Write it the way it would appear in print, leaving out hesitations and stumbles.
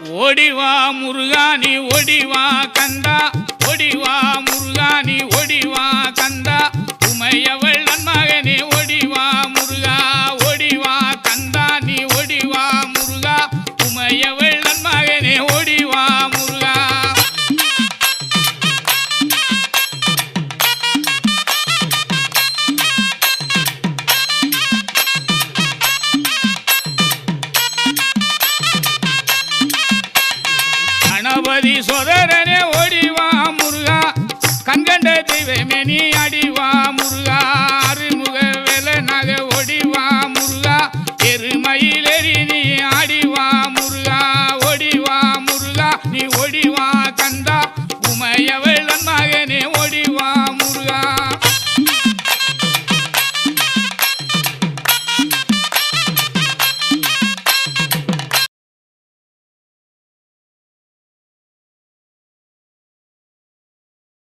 ஓடிவா முருகா நீ ஓடிவா கந்தா, ஓடிவா முருகா நீ ஓடிவா கந்தா, உமையவள் நன்மகனே ஓடிவா முருகா, ஓடிவா கந்தா நீ ஓடிவா முருகா, உமையவள் நன்மகனே ஓடிவா முருகா. கணபதி சோதரனே ஓடிவா முருகா, கண்கண்ட தெய்வமே நீ அடி